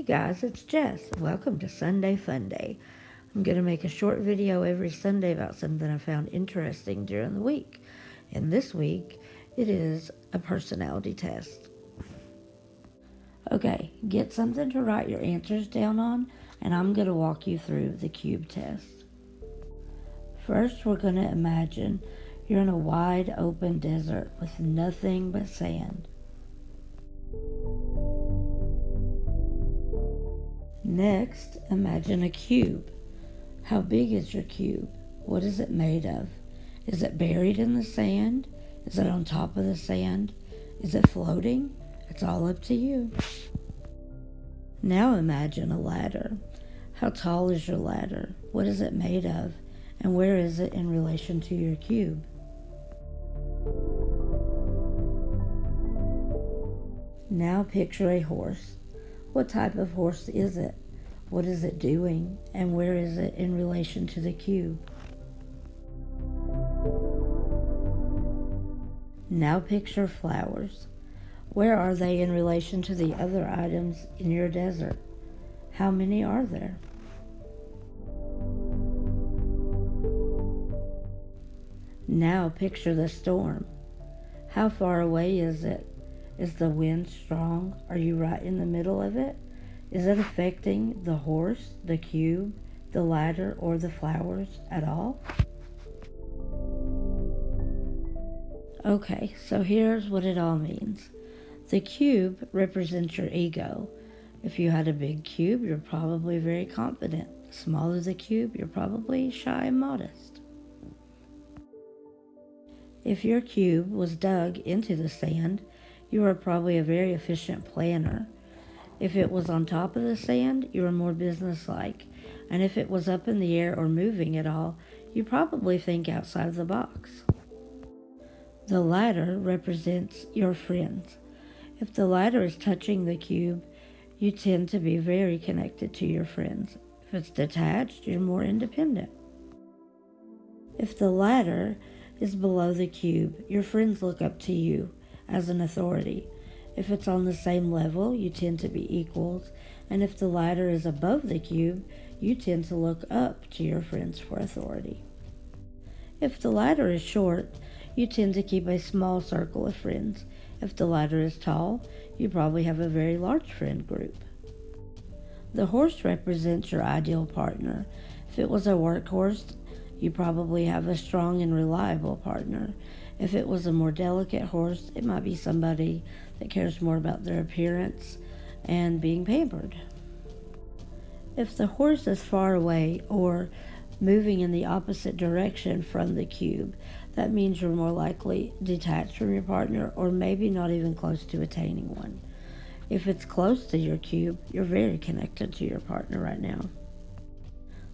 Hey guys, it's Jess. Welcome to Sunday Funday. I'm going to make a short video every Sunday about something I found interesting during the week. And this week, it is a personality test. Okay, get something to write your answers down on, and I'm going to walk you through the cube test. First, we're going to imagine you're in a wide open desert with nothing but sand. Next, imagine a cube. How big is your cube? What is it made of? Is it buried in the sand? Is it on top of the sand? Is it floating? It's all up to you. Now imagine a ladder. How tall is your ladder? What is it made of? And where is it in relation to your cube? Now picture a horse. What type of horse is it? What is it doing? And where is it in relation to the cube? Now picture flowers. Where are they in relation to the other items in your desert? How many are there? Now picture the storm. How far away is it? Is the wind strong? Are you right in the middle of it? Is it affecting the horse, the cube, the ladder, or the flowers at all? Okay, so here's what it all means. The cube represents your ego. If you had a big cube, you're probably very confident. The smaller the cube, you're probably shy and modest. If your cube was dug into the sand, you are probably a very efficient planner. If it was on top of the sand, you are more businesslike. And if it was up in the air or moving at all, you probably think outside of the box. The ladder represents your friends. If the ladder is touching the cube, you tend to be very connected to your friends. If it's detached, you're more independent. If the ladder is below the cube, your friends look up to you as an authority. If it's on the same level, you tend to be equals, and if the ladder is above the cube, you tend to look up to your friends for authority. If the ladder is short, you tend to keep a small circle of friends. If the ladder is tall, you probably have a very large friend group. The horse represents your ideal partner. If it was a workhorse, you probably have a strong and reliable partner. If it was a more delicate horse, it might be somebody that cares more about their appearance and being pampered. If the horse is far away or moving in the opposite direction from the cube, that means you're more likely detached from your partner or maybe not even close to attaining one. If it's close to your cube, you're very connected to your partner right now.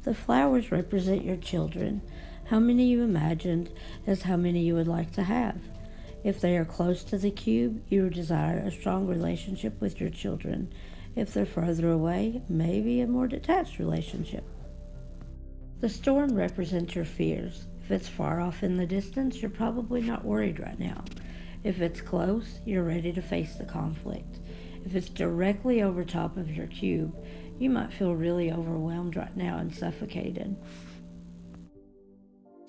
The flowers represent your children. How many you imagined is how many you would like to have. If they are close to the cube, you desire a strong relationship with your children. If they're further away, maybe a more detached relationship. The storm represents your fears. If it's far off in the distance, you're probably not worried right now. If it's close, you're ready to face the conflict. If it's directly over top of your cube, you might feel really overwhelmed right now and suffocated.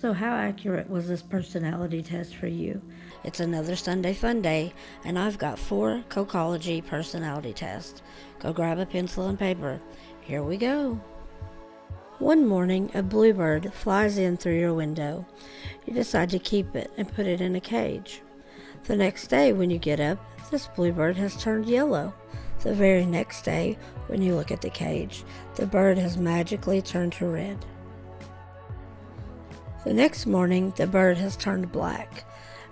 So how accurate was this personality test for you? It's another Sunday Fun Day, and I've got 4 kokology personality tests. Go grab a pencil and paper. Here we go. One morning, a bluebird flies in through your window. You decide to keep it and put it in a cage. The next day when you get up, this bluebird has turned yellow. The very next day, when you look at the cage, the bird has magically turned to red. The next morning, the bird has turned black.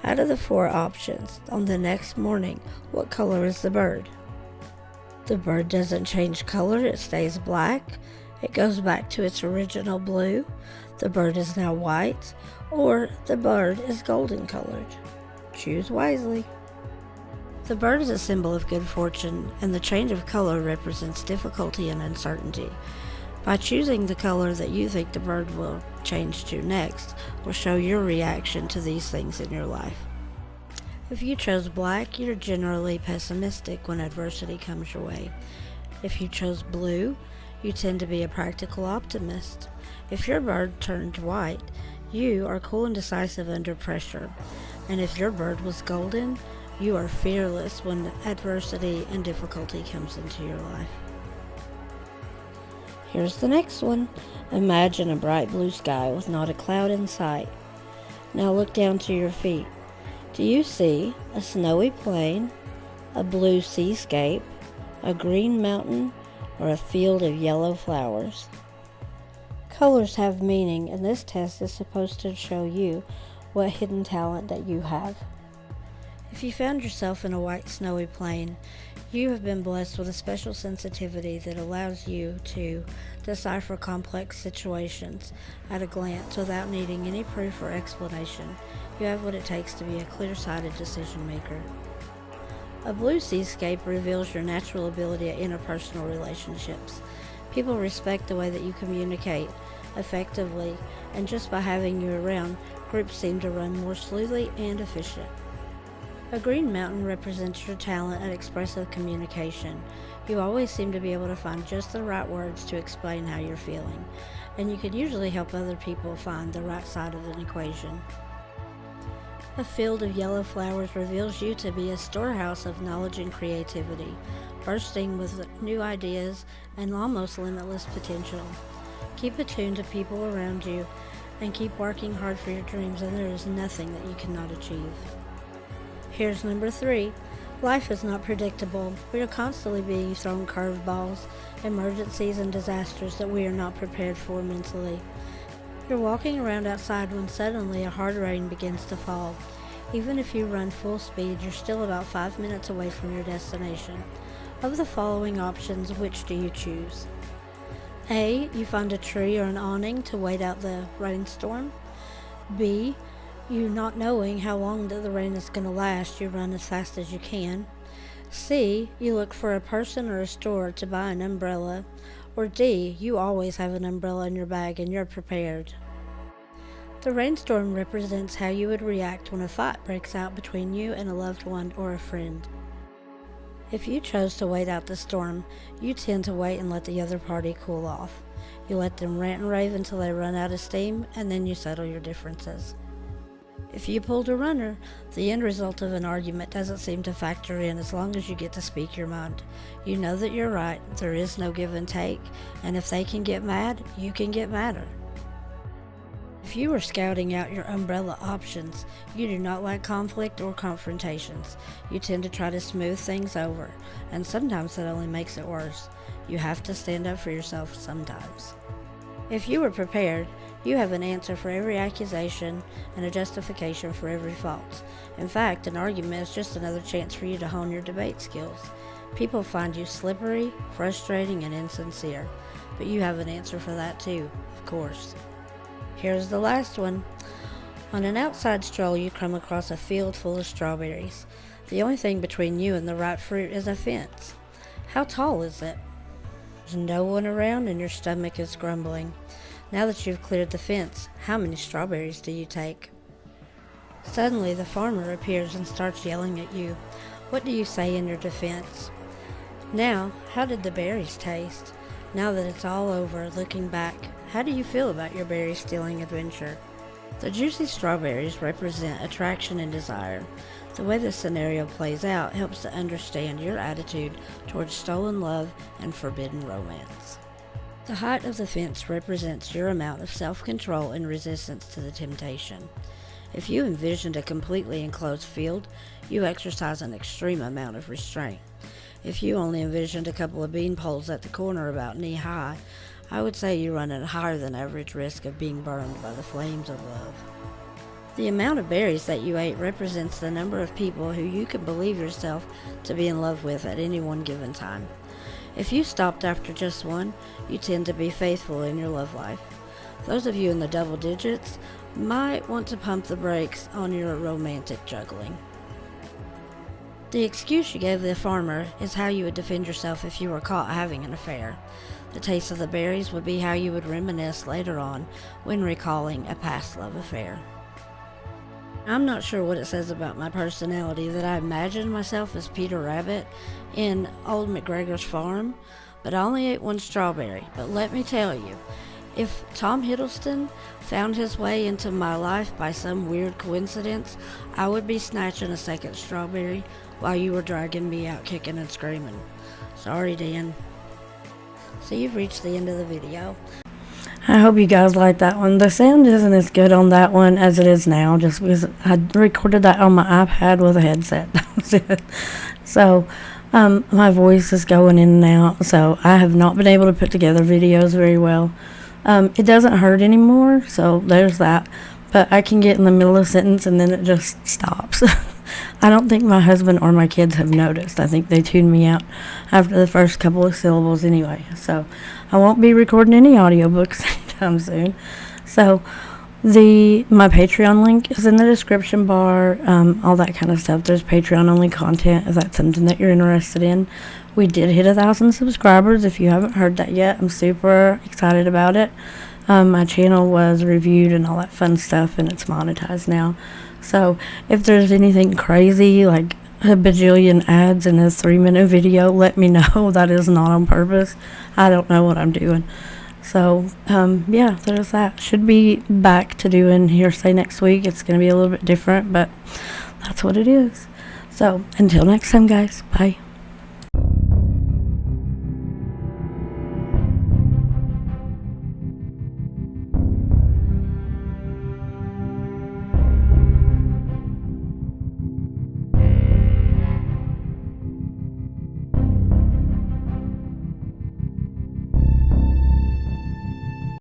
Out of the 4 options, on the next morning, what color is the bird? The bird doesn't change color, it stays black. It goes back to its original blue. The bird is now white, or the bird is golden colored. Choose wisely. The bird is a symbol of good fortune, and the change of color represents difficulty and uncertainty. By choosing the color that you think the bird will change to next will show your reaction to these things in your life. If you chose black, you're generally pessimistic when adversity comes your way. If you chose blue, you tend to be a practical optimist. If your bird turned white, you are cool and decisive under pressure. And if your bird was golden, you are fearless when adversity and difficulty comes into your life. Here's the next one. Imagine a bright blue sky with not a cloud in sight. Now look down to your feet. Do you see a snowy plain, a blue seascape, a green mountain, or a field of yellow flowers? Colors have meaning, and this test is supposed to show you what hidden talent that you have. If you found yourself in a white snowy plain, you have been blessed with a special sensitivity that allows you to decipher complex situations at a glance without needing any proof or explanation. You have what it takes to be a clear-sighted decision maker. A blue seascape reveals your natural ability at interpersonal relationships. People respect the way that you communicate effectively, and just by having you around, groups seem to run more smoothly and efficient. A green mountain represents your talent at expressive communication. You always seem to be able to find just the right words to explain how you're feeling, and you can usually help other people find the right side of an equation. A field of yellow flowers reveals you to be a storehouse of knowledge and creativity, bursting with new ideas and almost limitless potential. Keep attuned to people around you and keep working hard for your dreams, and there is nothing that you cannot achieve. Here's number 3. Life is not predictable. We are constantly being thrown curveballs, emergencies, and disasters that we are not prepared for mentally. You're walking around outside when suddenly a hard rain begins to fall. Even if you run full speed, you're still about 5 minutes away from your destination. Of the following options, which do you choose? A. You find a tree or an awning to wait out the rainstorm. B. You not knowing how long the rain is going to last, you run as fast as you can. C. You look for a person or a store to buy an umbrella. Or D. You always have an umbrella in your bag and you're prepared. The rainstorm represents how you would react when a fight breaks out between you and a loved one or a friend. If you chose to wait out the storm, you tend to wait and let the other party cool off. You let them rant and rave until they run out of steam, and then you settle your differences. If you pulled a runner, the end result of an argument doesn't seem to factor in as long as you get to speak your mind. You know that you're right, there is no give and take, and if they can get mad, you can get madder. If you are scouting out your umbrella options, you do not like conflict or confrontations. You tend to try to smooth things over, and sometimes that only makes it worse. You have to stand up for yourself sometimes. If you were prepared, you have an answer for every accusation and a justification for every fault. In fact, an argument is just another chance for you to hone your debate skills. People find you slippery, frustrating, and insincere, but you have an answer for that too, of course. Here's the last one. On an outside stroll, you come across a field full of strawberries. The only thing between you and the ripe fruit is a fence. How tall is it? There's no one around and your stomach is grumbling. Now that you've cleared the fence, how many strawberries do you take? Suddenly, the farmer appears and starts yelling at you. What do you say in your defense? Now, how did the berries taste? Now that it's all over, looking back, how do you feel about your berry stealing adventure? The juicy strawberries represent attraction and desire. The way this scenario plays out helps to understand your attitude towards stolen love and forbidden romance. The height of the fence represents your amount of self-control and resistance to the temptation. If you envisioned a completely enclosed field, you exercise an extreme amount of restraint. If you only envisioned a couple of bean poles at the corner about knee-high, I would say you run a higher than average risk of being burned by the flames of love. The amount of berries that you ate represents the number of people who you can believe yourself to be in love with at any one given time. If you stopped after just one, you tend to be faithful in your love life. Those of you in the double digits might want to pump the brakes on your romantic juggling. The excuse you gave the farmer is how you would defend yourself if you were caught having an affair. The taste of the berries would be how you would reminisce later on when recalling a past love affair. I'm not sure what it says about my personality that I imagine myself as Peter Rabbit in Old MacGregor's farm, but I only ate one strawberry. But let me tell you, if Tom Hiddleston found his way into my life by some weird coincidence, I would be snatching a second strawberry while you were dragging me out kicking and screaming. Sorry, Dan. So you've reached the end of the video. I hope you guys like that one. The sound isn't as good on that one as it is now, just because I recorded that on my iPad with a headset. That was it. So, my voice is going in and out, so I have not been able to put together videos very well. It doesn't hurt anymore, so there's that. But I can get in the middle of a sentence and then it just stops. I don't think my husband or my kids have noticed. I think they tuned me out after the first couple of syllables anyway. So I won't be recording any audiobooks anytime soon. So my Patreon link is in the description bar, all that kind of stuff. There's Patreon only content if that's something that you're interested in. We did hit 1,000 subscribers. If you haven't heard that yet, I'm super excited about it. My channel was reviewed and all that fun stuff, and it's monetized now. So if there's anything crazy like a bajillion ads in a 3-minute video, let me know. That is not on purpose. I don't know what I'm doing. So yeah, there's that. Should be back to doing hearsay next week. It's going to be a little bit different, but that's what it is. So until next time, guys, bye.